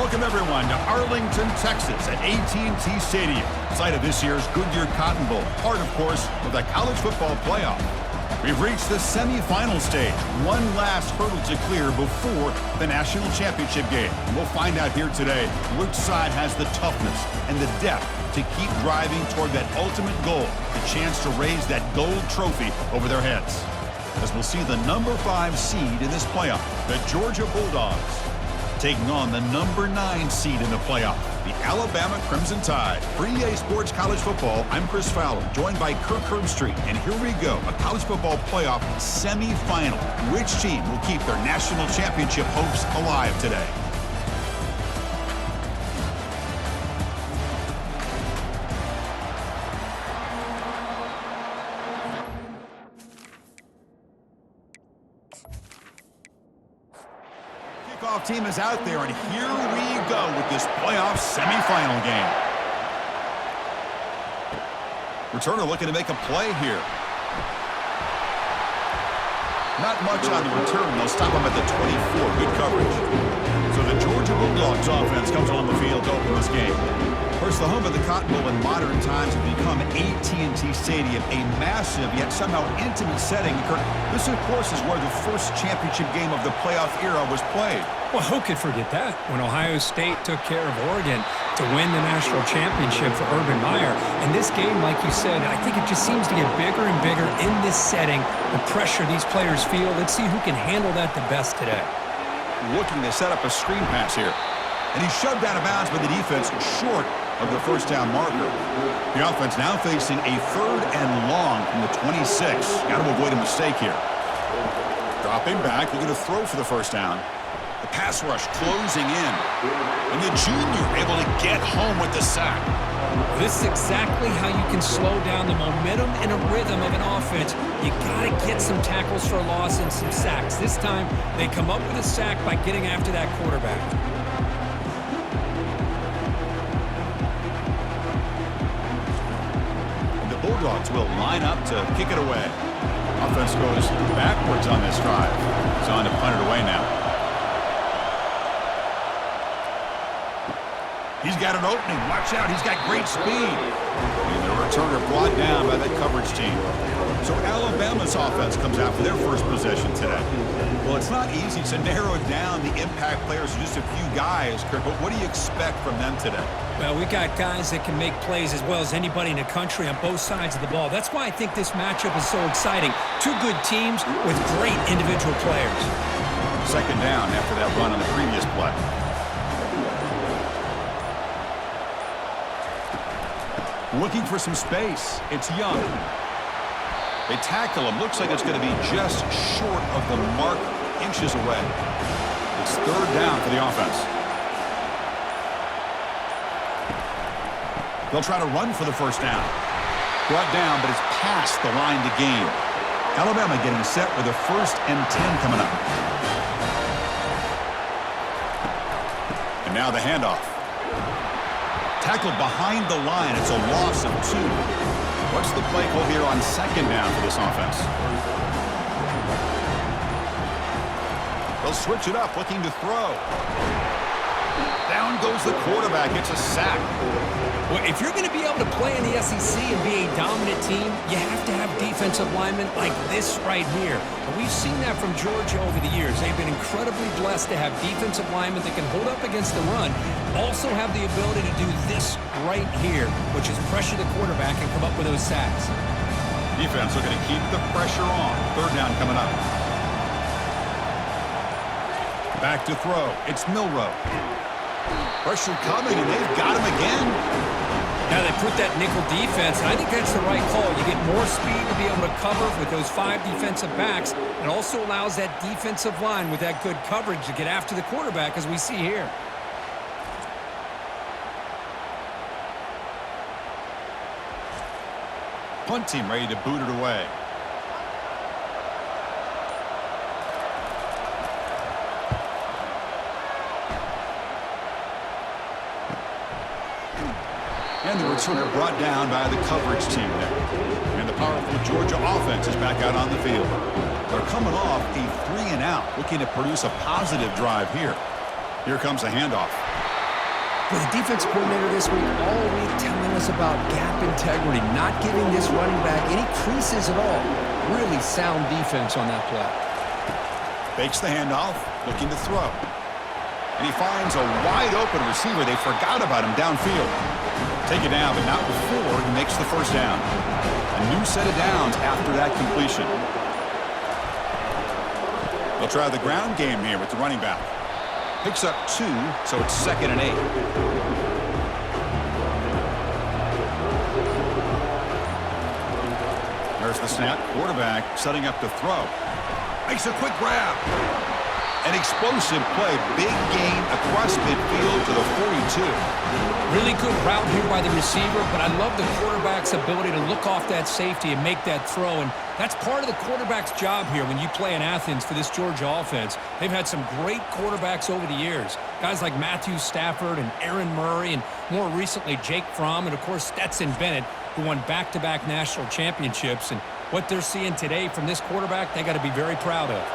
Welcome, everyone, to Arlington, Texas at AT&T Stadium, site of this year's Goodyear Cotton Bowl, part, of course, of the college football playoff. We've reached the semifinal stage, one last hurdle to clear before the national championship game. And we'll find out here today which side has the toughness and the depth to keep driving toward that ultimate goal, the chance to raise that gold trophy over their heads. As we'll see the number 5 seed in this playoff, the Georgia Bulldogs, taking on the number 9 seed in the playoff, the Alabama Crimson Tide. For EA Sports College Football, I'm Chris Fowler, joined by Kirk Herbstreit. And here we go, a college football playoff semifinal. Which team will keep their national championship hopes alive today? Kickoff team is out there, and here we go with this playoff semifinal game. Returner looking to make a play here. Not much on the return. They'll stop him at the 24. Good coverage. So the Georgia Bulldogs offense comes on the field to open this game. Of course, the home of the Cotton Bowl in modern times has become AT&T Stadium, a massive yet somehow intimate setting. This, of course, is where the first championship game of the playoff era was played. Well, who could forget that? When Ohio State took care of Oregon to win the national championship for Urban Meyer. And this game, like you said, I think it just seems to get bigger and bigger in this setting. The pressure these players feel. Let's see who can handle that the best today. Looking to set up a screen pass here. And he's shoved out of bounds by the defense short of the first down marker. The offense now facing a 3rd and long from the 26. Got to avoid a mistake here. Dropping back, looking to throw for the first down. The pass rush closing in. And the junior able to get home with the sack. This is exactly how you can slow down the momentum and a rhythm of an offense. You got to get some tackles for a loss and some sacks. This time, they come up with a sack by getting after that quarterback. And the Bulldogs will line up to kick it away. Offense goes backwards on this drive. It's on to punt it away now. He's got an opening. Watch out. He's got great speed. And the returner brought down by that coverage team. So Alabama's offense comes out for their first possession today. Well, it's not easy to narrow down the impact players to just a few guys, Kirk, but what do you expect from them today? Well, we got guys that can make plays as well as anybody in the country on both sides of the ball. That's why I think this matchup is so exciting. Two good teams with great individual players. Second down after that run on the previous play. Looking for some space. It's Young. They tackle him. Looks like it's going to be just short of the mark, inches away. It's 3rd down for the offense. They'll try to run for the first down. Brought down, but it's past the line to gain. Alabama getting set with a 1st and 10 coming up. And now the handoff. Tackled behind the line. It's a loss of 2. What's the play call here on 2nd down for this offense? They'll switch it up, looking to throw. Down goes the quarterback. It's a sack. Well, if you're going to be able to play in the SEC and be a dominant team, you have to have defensive linemen like this right here. And we've seen that from Georgia over the years. They've been incredibly blessed to have defensive linemen that can hold up against the run, also have the ability to do this right here, which is pressure the quarterback and come up with those sacks. Defense looking to keep the pressure on. 3rd down coming up. Back to throw. It's Milroe. Pressure coming, and they've got him again. Now they put that nickel defense, and I think that's the right call. You get more speed to be able to cover with those 5 defensive backs. It also allows that defensive line with that good coverage to get after the quarterback, as we see here. Punt team ready to boot it away. And the returner brought down by the coverage team there. And the powerful Georgia offense is back out on the field. They're coming off a 3-and-out, looking to produce a positive drive here. Here comes the handoff. For the defense coordinator this week, all week telling us about gap integrity, not giving this running back any creases at all. Really sound defense on that play. Fakes the handoff, looking to throw. And he finds a wide-open receiver. They forgot about him downfield. Take it down, but not before he makes the first down. A new set of downs after that completion. They'll try the ground game here with the running back. Picks up 2, so it's 2nd and 8. There's the snap. Quarterback setting up to throw. Makes a quick grab. An explosive play. Big gain across midfield to the 42. Really good route here by the receiver, but I love the quarterback's ability to look off that safety and make that throw. And that's part of the quarterback's job here when you play in Athens for this Georgia offense. They've had some great quarterbacks over the years. Guys like Matthew Stafford and Aaron Murray, and more recently Jake Fromm, and of course Stetson Bennett, who won back-to-back national championships. And what they're seeing today from this quarterback, they got to be very proud of.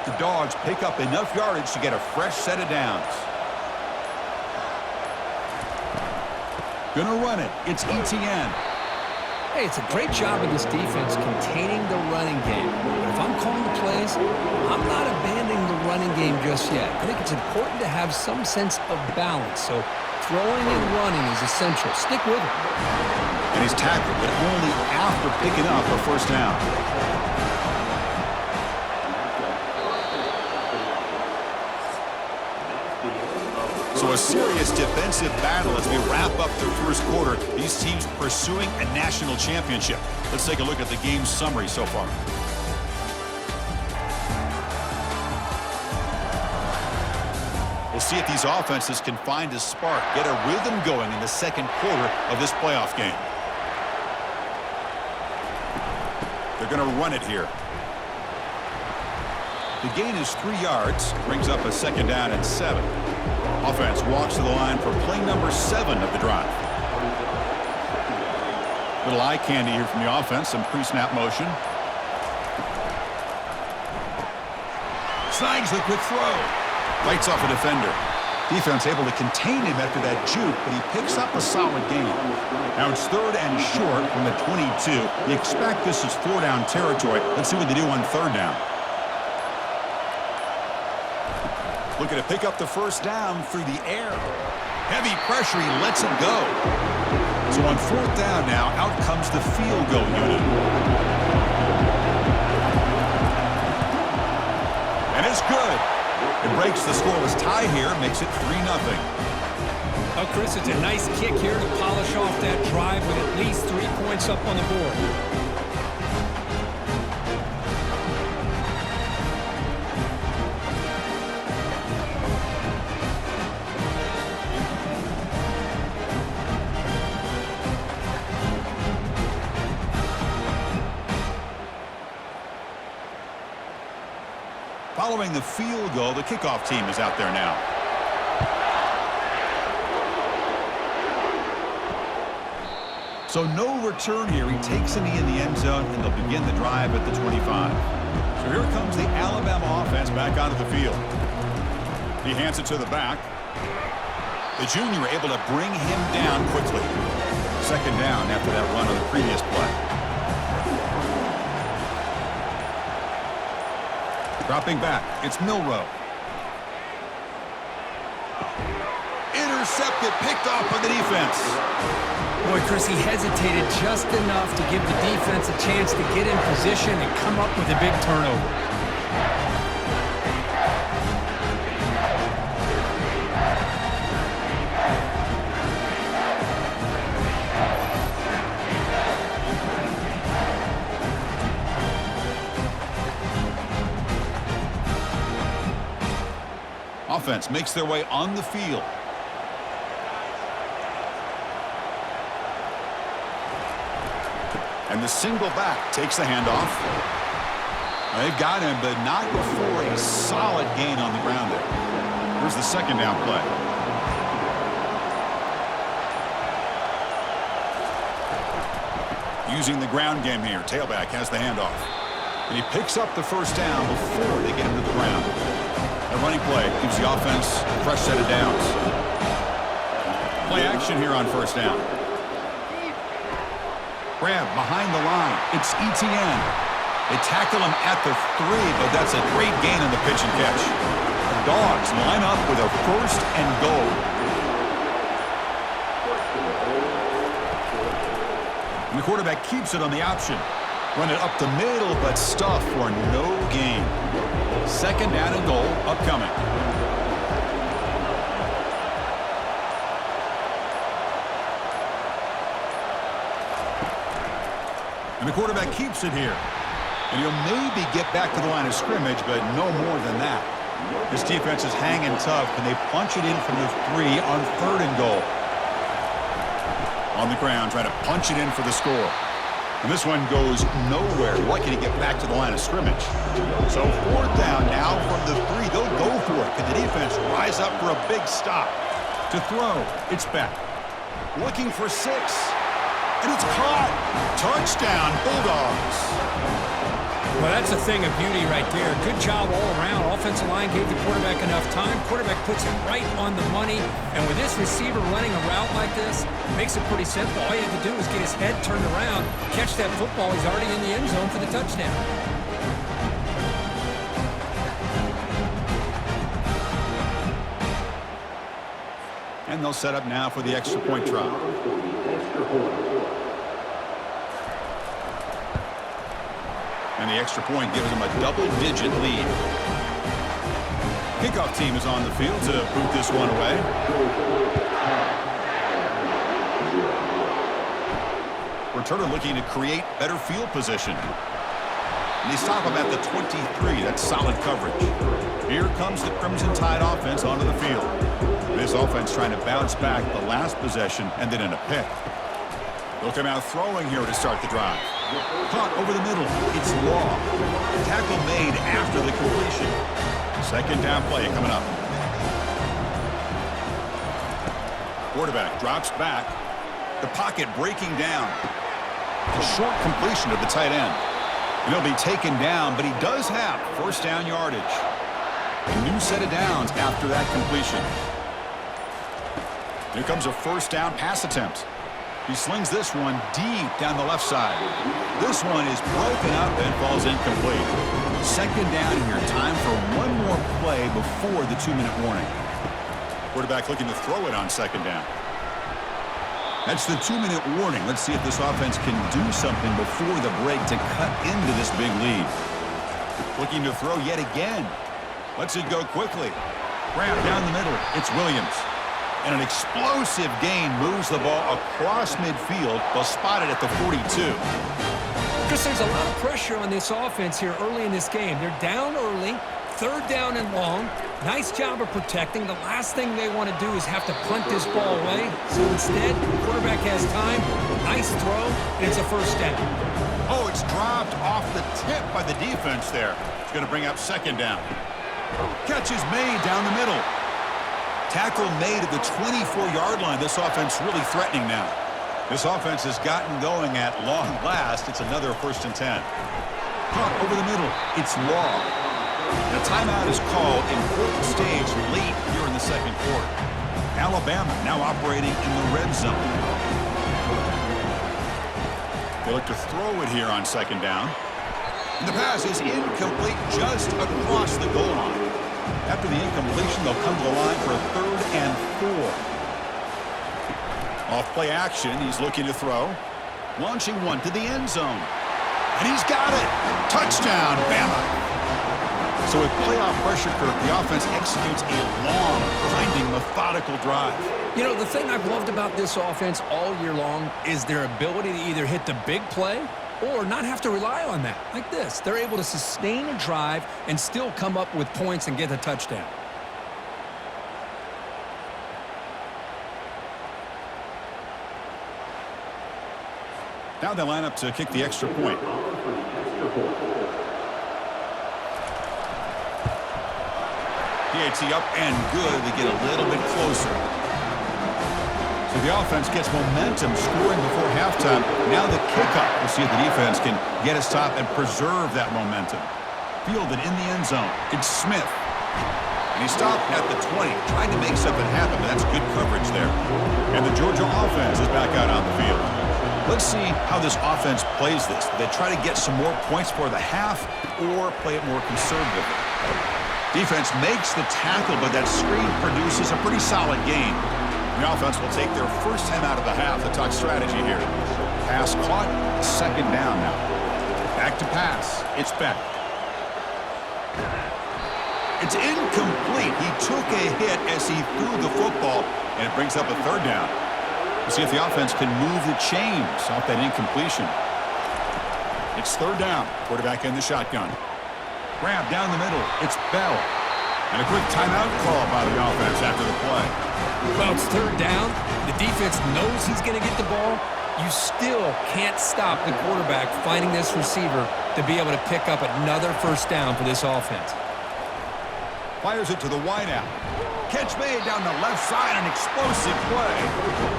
The Dogs pick up enough yardage to get a fresh set of downs. Gonna run it. It's ETN. Hey, it's a great job of this defense containing the running game. But if I'm calling the plays, I'm not abandoning the running game just yet. I think it's important to have some sense of balance. So throwing and running is essential. Stick with it. And he's tackled, but only after picking up a first down. So a serious defensive battle as we wrap up the first quarter. These teams pursuing a national championship. Let's take a look at the game summary so far. We'll see if these offenses can find a spark, get a rhythm going in the second quarter of this playoff game. They're going to run it here. The gain is 3 yards, brings up a 2nd down and 7. Offense walks to the line for play number 7 of the drive. Little eye candy here from the offense, some pre-snap motion. Snags the quick throw. Fights off a defender. Defense able to contain him after that juke, but he picks up a solid gain. Now it's 3rd and short from the 22. You expect this is 4-down territory. Let's see what they do on 3rd down. Looking to pick up the first down through the air. Heavy pressure, he lets it go. So on 4th down now, out comes the field goal unit. And it's good. It breaks the scoreless tie here, makes it 3-0. Oh, Chris, it's a nice kick here to polish off that drive with at least 3 points up on the board. Following the field goal, the kickoff team is out there now. So no return here. He takes a knee in the end zone, and they'll begin the drive at the 25. So here comes the Alabama offense back onto the field. He hands it to the back. The junior able to bring him down quickly. 2nd down after that run on the previous play. Dropping back, it's Milroe. Intercepted, picked off by the defense. Boy, Chris, he hesitated just enough to give the defense a chance to get in position and come up with a big turnover. Offense makes their way on the field. And the single back takes the handoff. They've got him, but not before a solid gain on the ground there. Here's the 2nd down play. Using the ground game here. Tailback has the handoff. And he picks up the first down before they get him to the ground. A running play gives the offense a fresh set of downs. Play action here on first down. Grab behind the line. It's Etienne. They tackle him at the 3, but that's a great gain on the pitch and catch. The Dogs line up with a first and goal. And the quarterback keeps it on the option. Run it up the middle, but stuff for no gain. Second down and goal upcoming. And the quarterback keeps it here. And he'll maybe get back to the line of scrimmage, but no more than that. This defense is hanging tough. Can they punch it in from the 3 on third and goal? On the ground, trying to punch it in for the score. And this one goes nowhere. Lucky to get back to the line of scrimmage. So fourth down now from the 3. They'll go for it. Can the defense rise up for a big stop? To throw, it's back. Looking for 6. And it's caught. Touchdown, Bulldogs. Well, that's a thing of beauty right there. Good job all around. Offensive line gave the quarterback enough time. Quarterback puts it right on the money. And with this receiver running a route like this, makes it pretty simple. All you have to do is get his head turned around, catch that football. He's already in the end zone for the touchdown. And they'll set up now for the extra point try. And the extra point gives them a double-digit lead. Kickoff team is on the field to boot this one away. Returner looking to create better field position. And they stop him at the 23. That's solid coverage. Here comes the Crimson Tide offense onto the field. This offense trying to bounce back the last possession and then in a pick. They'll come out throwing here to start the drive. Caught over the middle. It's Law. Tackle made after the completion. Second down play coming up. Quarterback drops back. The pocket breaking down. A short completion to the tight end. And he'll be taken down, but he does have first down yardage. A new set of downs after that completion. Here comes a first down pass attempt. He slings this one deep down the left side. This one is broken up and falls incomplete. Second down here. Time for one more play before the 2-minute warning. Quarterback looking to throw it on second down. That's the 2-minute warning. Let's see if this offense can do something before the break to cut into this big lead. Looking to throw yet again. Lets it go quickly. Grab down the middle. It's Williams. And an explosive gain moves the ball across midfield. They'll spot it at the 42. Chris, there's a lot of pressure on this offense here early in this game. They're down early, third down and long. Nice job of protecting. The last thing they want to do is have to punt this ball away. So instead, the quarterback has time. Nice throw, and it's a first down. Oh, it's dropped off the tip by the defense there. It's going to bring up second down. Catch is made down the middle. Tackle made at the 24-yard line. This offense really threatening now. This offense has gotten going at long last. It's another first and 10. Caught over the middle. It's Law. And a timeout is called in fourth stage late here in the second quarter. Alabama now operating in the red zone. They look to throw it here on second down. And the pass is incomplete just across the goal line. After the incompletion, they'll come to the line for a third and 4. Off play action, he's looking to throw. Launching one to the end zone. And he's got it. Touchdown, Bama. So with playoff pressure, Kirk, the offense executes a long, grinding, methodical drive. You know, the thing I've loved about this offense all year long is their ability to either hit the big play or not have to rely on that. Like this. They're able to sustain a drive and still come up with points and get a touchdown. Now they line up to kick the extra point. PAT up and good. They get a little bit closer. So the offense gets momentum scoring before halftime. Now the kickoff. We'll see if the defense can get a stop and preserve that momentum. Fielded in the end zone. It's Smith. And he stopped at the 20, trying to make something happen, but that's good coverage there. And the Georgia offense is back out on the field. Let's see how this offense plays this. Do they try to get some more points for the half or play it more conservatively? Defense makes the tackle, but that screen produces a pretty solid gain. The offense will take their first time out of the half to talk strategy here. Pass caught, second down now. Back to pass. It's Beck. It's incomplete. He took a hit as he threw the football, and it brings up a third down. We'll see if the offense can move the chains off that incompletion. It's third down. Quarterback in the shotgun. Grab down the middle. It's Bell. And a quick timeout call by the offense after the play. Well, it's third down. The defense knows he's going to get the ball. You still can't stop the quarterback finding this receiver to be able to pick up another first down for this offense. Fires it to the wideout. Catch made down the left side, an explosive play.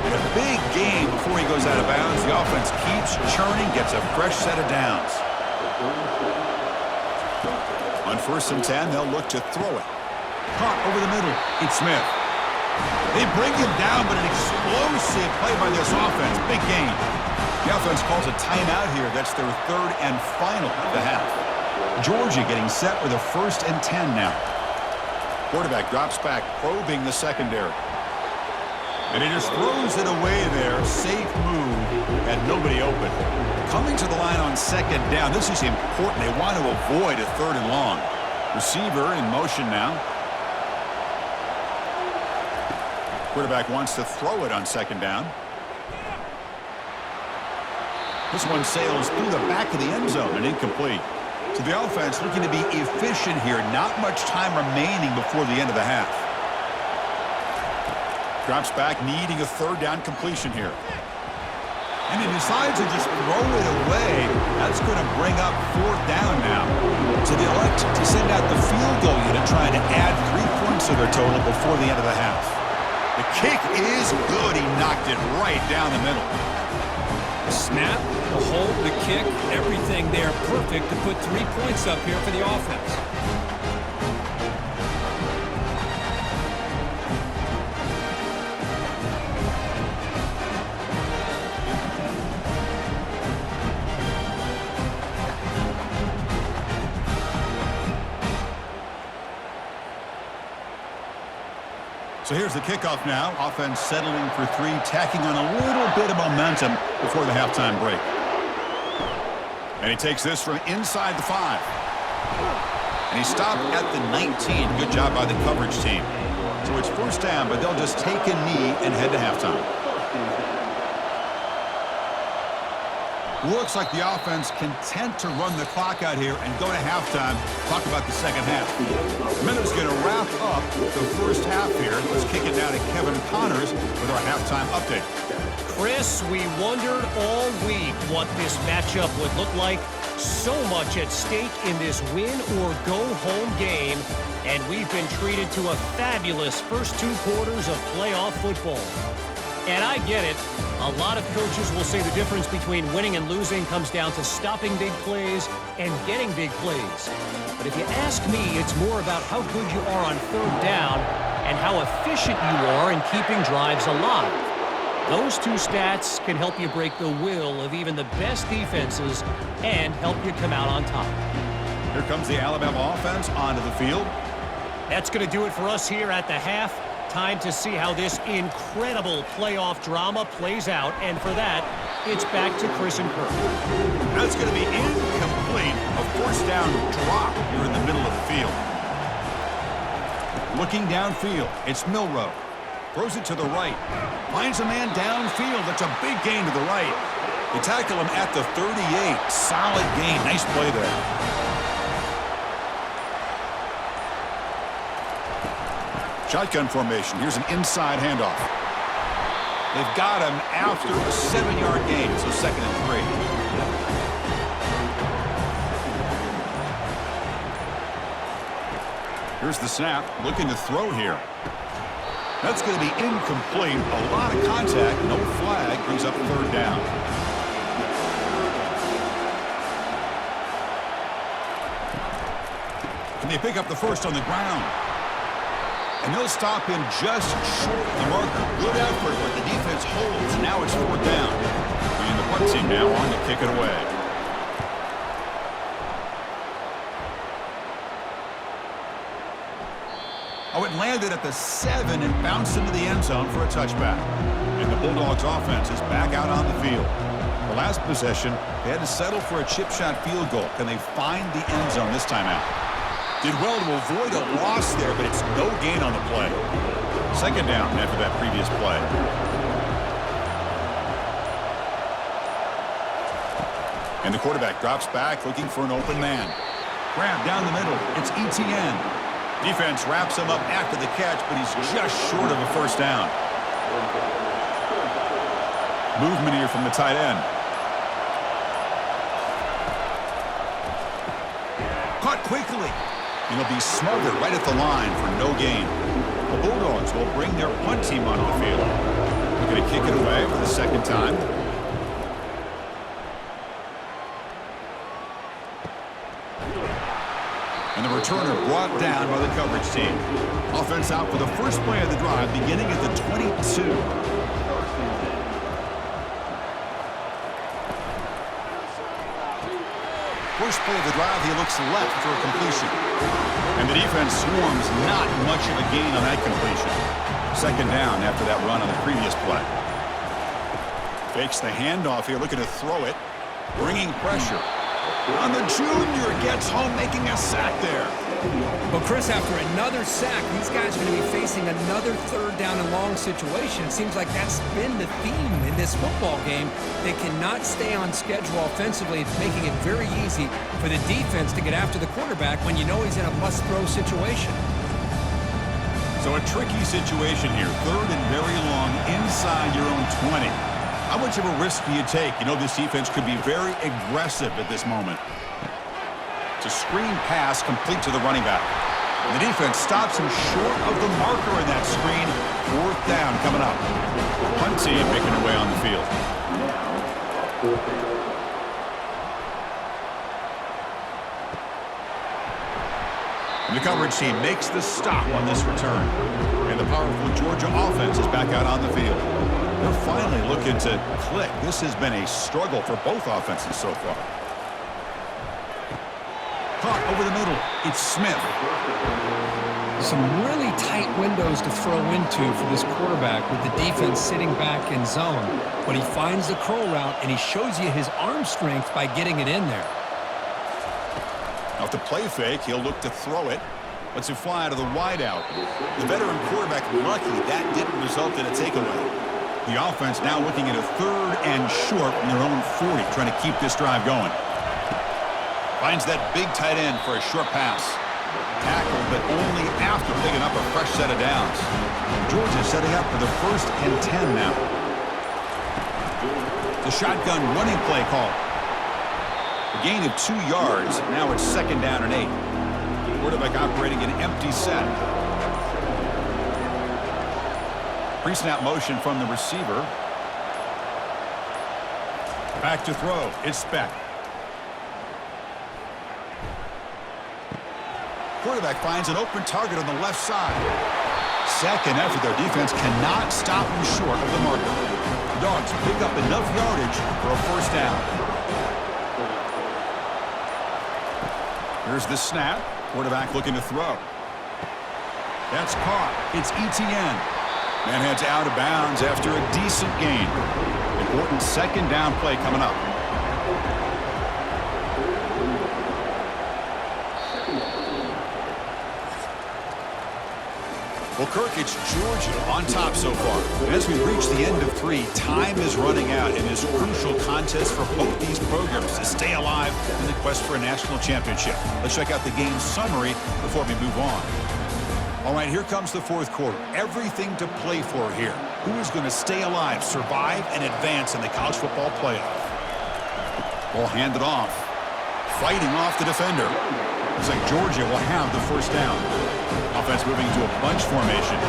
And a big gain before he goes out of bounds. The offense keeps churning, gets a fresh set of downs. On 1st and 10, they'll look to throw it. Caught over the middle. It's Smith. They bring him down, but an explosive play by this offense. Big gain. The offense calls a timeout here. That's their third and final of the half. Georgia getting set with a 1st and 10 now. Quarterback drops back, probing the secondary. And he just throws it away there. Safe move, and nobody open. Coming to the line on 2nd down. This is important. They want to avoid a 3rd and long. Receiver in motion now. Quarterback wants to throw it on 2nd down. This one sails through the back of the end zone and incomplete. So the offense looking to be efficient here. Not much time remaining before the end of the half. Drops back, needing a 3rd down completion here. And he decides to just throw it away. That's going to bring up 4th down now. So they elect to send out the field goal unit, trying to add 3 points to their total before the end of the half. The kick is good. He knocked it right down the middle. Snap, the hold, the kick, everything there perfect to put 3 points up here for the offense. So here's the kickoff now. Offense settling for 3, tacking on a little bit of momentum before the halftime break. And he takes this from inside the 5. And he stopped at the 19. Good job by the coverage team. So it's 1st down, but they'll just take a knee and head to halftime. Looks like the offense content to run the clock out here and go to halftime. Talk about the second half. Miller's going to wrap up the first half here. Let's kick it now to Kevin Connors with our halftime update. Chris, we wondered all week what this matchup would look like. So much at stake in this win-or-go-home game, and we've been treated to a fabulous first 2 quarters of playoff football. And I get it. A lot of coaches will say the difference between winning and losing comes down to stopping big plays and getting big plays. But if you ask me, it's more about how good you are on 3rd down and how efficient you are in keeping drives alive. Those 2 stats can help you break the will of even the best defenses and help you come out on top. Here comes the Alabama offense onto the field. That's going to do it for us here at the half. Time to see how this incredible playoff drama plays out. And for that, it's back to Chris and Kirk. That's going to be incomplete. A 4th down drop here in the middle of the field. Looking downfield, it's Milroe. Throws it to the right. Finds a man downfield. That's a big gain to the right. They tackle him at the 38. Solid gain. Nice play there. Shotgun formation. Here's an inside handoff. They've got him after a 7-yard gain, so 2nd and 3. Here's the snap. Looking to throw here. That's going to be incomplete. A lot of contact. No flag. Brings up 3rd down. Can they pick up the first on the ground? And they'll stop him just short of the marker. Good effort, but the defense holds. Now it's 4th down. And the punt team now on to kick it away. Oh, it landed at the 7 and bounced into the end zone for a touchback. And the Bulldogs offense is back out on the field. The last possession, they had to settle for a chip shot field goal. Can they find the end zone this time out? Did well to avoid a loss there, but it's no gain on the play. 2nd down after that previous play. And the quarterback drops back looking for an open man. Grab down the middle. It's ETN. Defense wraps him up after the catch, but he's just short of a 1st down. Movement here from the tight end. Caught quickly. And he'll be smothered right at the line for no gain. The Bulldogs will bring their punt team onto the field. They're going to kick it away for the 2nd time. And the returner brought down by the coverage team. Offense out for the first play of the drive, beginning at the 22. First play of the drive, he looks left for a completion. And the defense swarms not much of a gain on that completion. 2nd down after that run on the previous play. Fakes the handoff here, looking to throw it. Bringing pressure. On the junior, gets home, making a sack there. Well, Chris, after another sack, these guys are going to be facing another 3rd down and long situation. It seems like that's been the theme in this football game. They cannot stay on schedule offensively. It's making it very easy for the defense to get after the quarterback when you know he's in a must-throw situation. So a tricky situation here. 3rd and very long inside your own 20. How much of a risk do you take? You know this defense could be very aggressive at this moment. It's a screen pass complete to the running back. And the defense stops him short of the marker in that screen. 4th down coming up. The punt team making their way on the field. And the coverage team makes the stop on this return. And the powerful Georgia offense is back out on the field. They're finally looking to click. This has been a struggle for both offenses so far. Caught over the middle. It's Smith. Some really tight windows to throw into for this quarterback with the defense sitting back in zone. But he finds the curl route, and he shows you his arm strength by getting it in there. Off the play fake, he'll look to throw it. Lets it fly out of the wideout. The veteran quarterback lucky that didn't result in a takeaway. The offense now looking at a 3rd and short from their own 40, trying to keep this drive going. Finds that big tight end for a short pass. Tackled, but only after picking up a fresh set of downs. Georgia setting up for the 1st and 10 now. The shotgun running play call. A gain of 2 yards. Now it's 2nd down and 8. Quarterback operating an empty set. Pre-snap motion from the receiver. Back to throw. It's Speck. Quarterback finds an open target on the left side. 2nd effort. Their defense cannot stop him short of the marker. The Dogs pick up enough yardage for a 1st down. Here's the snap. Quarterback looking to throw. That's caught. It's ETN. Man heads out of bounds after a decent gain. Important 2nd down play coming up. Well, Kirk, it's Georgia on top so far. And as we reach the end of 3, time is running out in this crucial contest for both these programs to stay alive in the quest for a national championship. Let's check out the game summary before we move on. All right, here comes the 4th quarter. Everything to play for here. Who is going to stay alive, survive, and advance in the college football playoff? Ball handed off. Fighting off the defender. Looks like Georgia will have the 1st down. Offense moving to a bunch formation.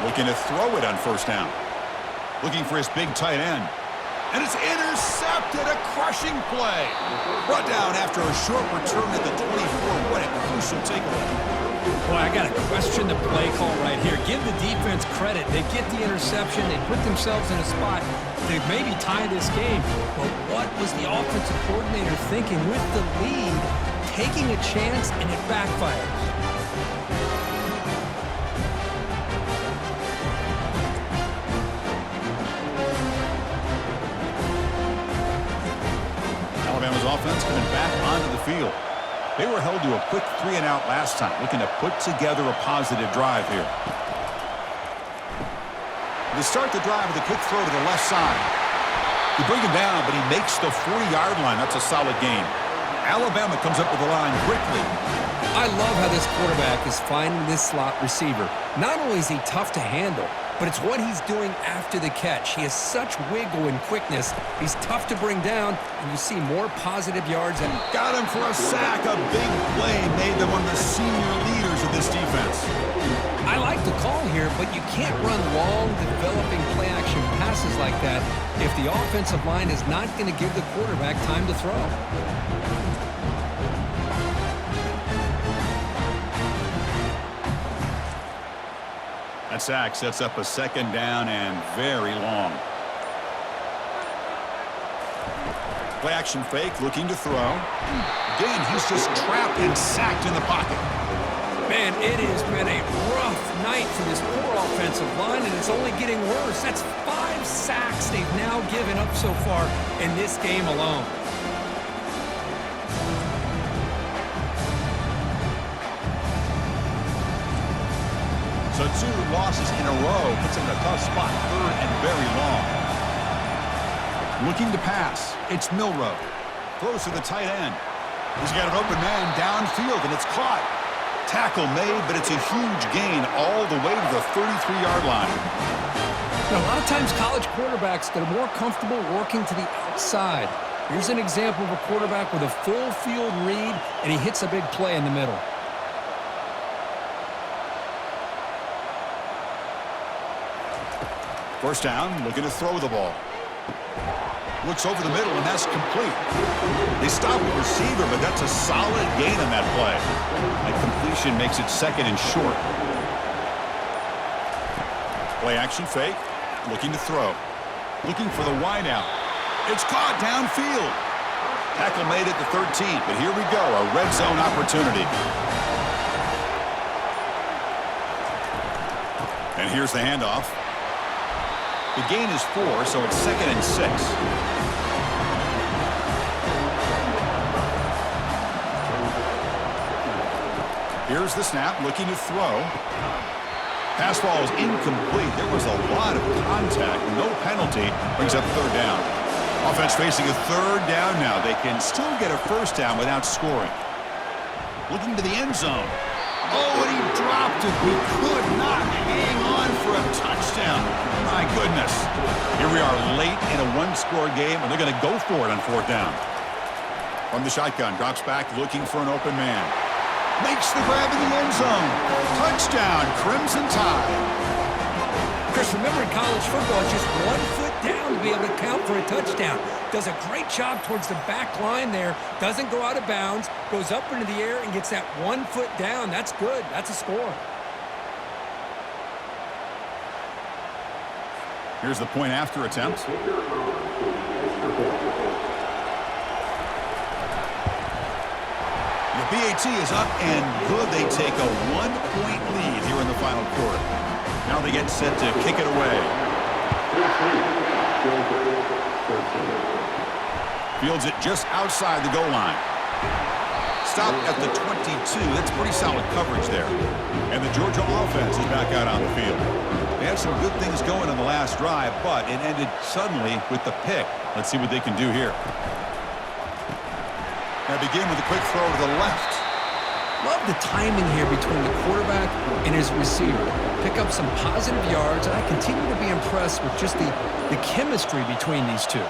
Looking to throw it on 1st down. Looking for his big tight end. And it's intercepted, a crushing play. Brought down after a short return at the 24. What a crucial takeaway. Boy, I got to question the play call right here. Give the defense credit. They get the interception. They put themselves in a spot to maybe tie this game. But what was the offensive coordinator thinking with the lead, taking a chance, and it backfires? Alabama's offense coming back onto the field. They were held to a quick 3-and-out last time, looking to put together a positive drive here. They start the drive with a quick throw to the left side. They bring him down, but he makes the 40-yard line. That's a solid gain. Alabama comes up with the line quickly. I love how this quarterback is finding this slot receiver. Not only is he tough to handle, but it's what he's doing after the catch. He has such wiggle and quickness. He's tough to bring down, and you see more positive yards. And got him for a sack. A big play made them one of the senior leaders of this defense. I like the call here, but you can't run long, developing play-action passes like that if the offensive line is not going to give the quarterback time to throw. That sack sets up a second down and very long. Play action fake, looking to throw. Again, he's just trapped and sacked in the pocket. Man, it has been a rough night for this poor offensive line, and it's only getting worse. That's 5 sacks they've now given up so far in this game alone. So 2 losses in a row puts him in a tough spot, third and very long. Looking to pass, it's Milroe. Throws to the tight end. He's got an open man downfield, and it's caught. Tackle made, but it's a huge gain all the way to the 33-yard line. Now, a lot of times college quarterbacks that are more comfortable working to the outside. Here's an example of a quarterback with a full field read, and he hits a big play in the middle. First down, looking to throw the ball. Looks over the middle, and that's complete. They stop the receiver, but that's a solid gain on that play. That completion makes it second and short. Play action fake, looking to throw. Looking for the wide out. It's caught downfield. Tackle made at the 13, but here we go, a red zone opportunity. And here's the handoff. The gain is 4, so it's second and 6. Here's the snap, looking to throw. Pass ball is incomplete. There was a lot of contact, no penalty. Brings up third down. Offense facing a third down now. They can still get a first down without scoring. Looking to the end zone. Oh, and he dropped it. He could not hang on for a touchdown. My goodness. Here we are late in a one-score game, and they're going to go for it on fourth down. From the shotgun, drops back, looking for an open man. Makes the grab in the end zone. Touchdown, Crimson Tide. Chris, remember in college football, it's just 1 foot down to be able to count for a touchdown. Does a great job towards the back line there. Doesn't go out of bounds. Goes up into the air and gets that 1 foot down. That's good. That's a score. Here's the point after attempt. The BAT is up and good. They take a 1-point lead here in the final quarter. Now they get set to kick it away. Fields it just outside the goal line. Stopped at the 22. That's pretty solid coverage there. And the Georgia offense is back out on the field. They had some good things going on the last drive, but it ended suddenly with the pick. Let's see what they can do here. Now begin with a quick throw to the left. Love the timing here between the quarterback and his receiver. Pick up some positive yards, and I continue to be impressed with just the chemistry between these two.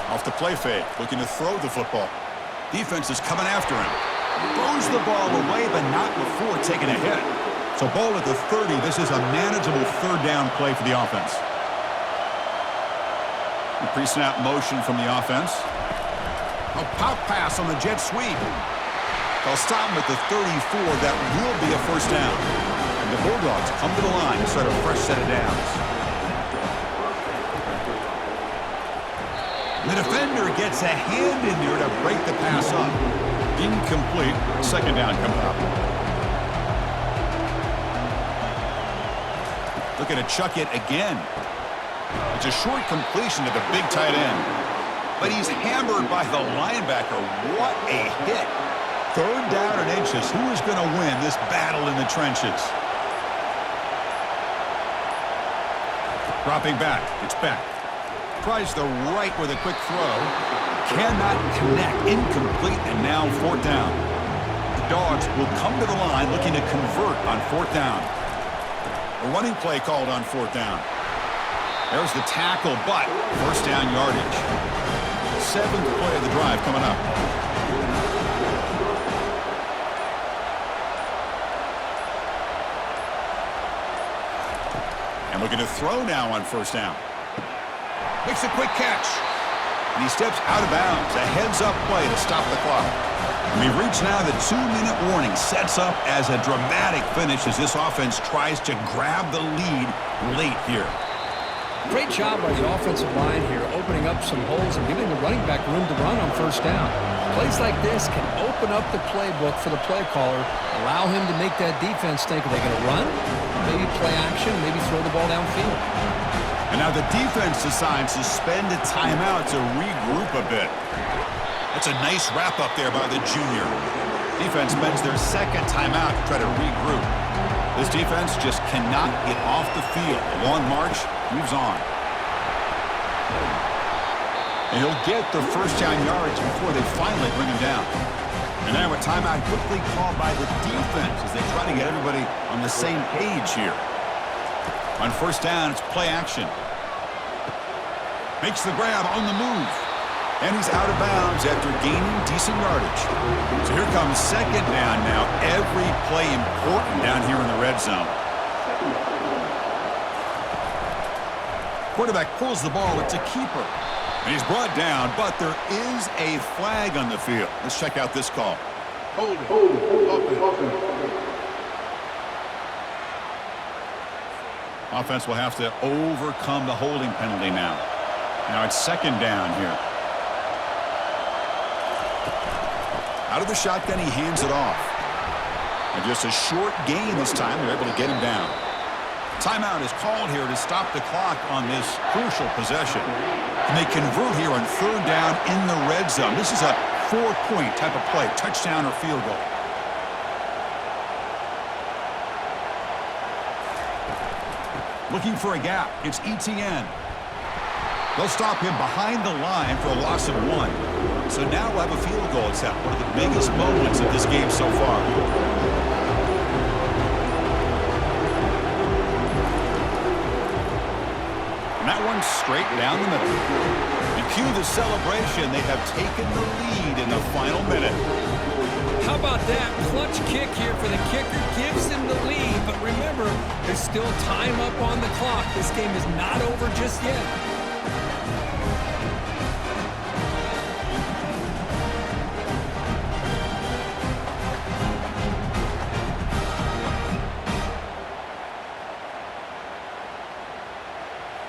Off the play fake, looking to throw the football. Defense is coming after him. Throws the ball away, but not before taking a hit. So ball at the 30. This is a manageable third down play for the offense. The pre-snap motion from the offense. A pop pass on the jet sweep. They'll stop him at the 34. That will be a first down. And the Bulldogs come to the line to start a fresh set of downs. The defender gets a hand in there to break the pass up. Incomplete. Second down coming up. Looking to chuck it again. It's a short completion to the big tight end. But he's hammered by the linebacker. What a hit. Third down and inches. Who is going to win this battle in the trenches? Dropping back. It's back. Tries the right with a quick throw. Cannot connect. Incomplete, and now fourth down. The Dogs will come to the line looking to convert on fourth down. A running play called on fourth down. There's the tackle, but first down yardage. Seventh play of the drive coming up. And looking to throw now on first down. Makes a quick catch. And he steps out of bounds. A heads-up play to stop the clock. And we've reached now the 2-minute warning. Sets up as a dramatic finish as this offense tries to grab the lead late here. Great job by the offensive line here, opening up some holes and giving the running back room to run on first down. Plays like this can open up the playbook for the play caller, allow him to make that defense think, are they going to run? Maybe play action, maybe throw the ball downfield. And now the defense decides to spend a timeout to regroup a bit. That's a nice wrap-up there by the junior. Defense spends their second timeout to try to regroup. This defense just cannot get off the field. The long march moves on. And he'll get the first down yards before they finally bring him down. And now a timeout quickly called by the defense as they try to get everybody on the same page here. On first down, it's play action. Makes the grab on the move. And he's out of bounds after gaining decent yardage. So here comes second down now. Every play important down here in the red zone. Quarterback pulls the ball. It's a keeper. And he's brought down, but there is a flag on the field. Let's check out this call. Hold it. Offense will have to overcome the holding penalty now. Now it's second down here. Out of the shotgun, he hands it off. And just a short gain this time. They're able to get him down. Timeout is called here to stop the clock on this crucial possession. And they convert here on third down in the red zone. This is a 4-point type of play, touchdown or field goal. Looking for a gap. It's ETN. They'll stop him behind the line for a loss of 1. So now we'll have a field goal attempt. One of the biggest moments of this game so far. And that one's straight down the middle. And cue the celebration. They have taken the lead in the final minute. How about that clutch kick here for the kicker? Gives him the lead, but remember, there's still time up on the clock. This game is not over just yet.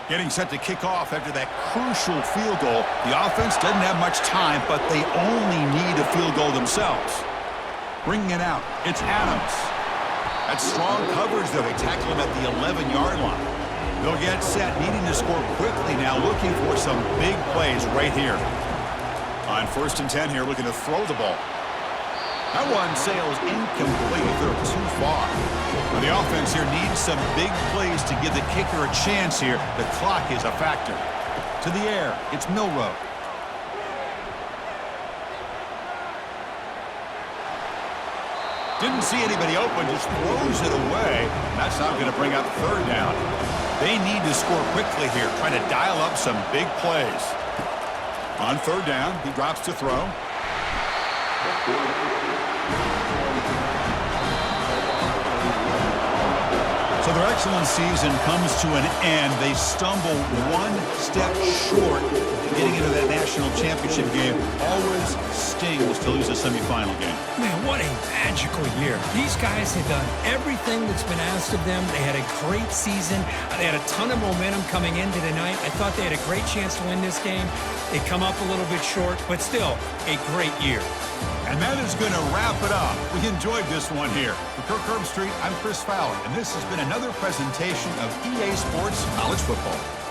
Getting set to kick off after that crucial field goal. The offense doesn't have much time, but they only need a field goal themselves. Bringing it out, it's Adams. That's strong coverage, though. They tackle him at the 11-yard line. They'll get set, needing to score quickly now, looking for some big plays right here. On first and 10 here, looking to throw the ball. That one sails incomplete. They're too far. Well, the offense here needs some big plays to give the kicker a chance here. The clock is a factor. To the air, it's Milrow. Didn't see anybody open, just throws it away. That's not going to bring up third down. They need to score quickly here, trying to dial up some big plays. On third down, he drops to throw. So their excellent season comes to an end. They stumble one step short of getting into that national championship game. Always stings to lose a semifinal game. Man, what a magical year. These guys had done everything that's been asked of them. They had a great season. They had a ton of momentum coming into tonight. I thought they had a great chance to win this game. They come up a little bit short, but still a great year. And that is going to wrap it up. We enjoyed this one here. For Kirk Herbstreit, I'm Chris Fowler, and this has been another presentation of EA Sports College Football.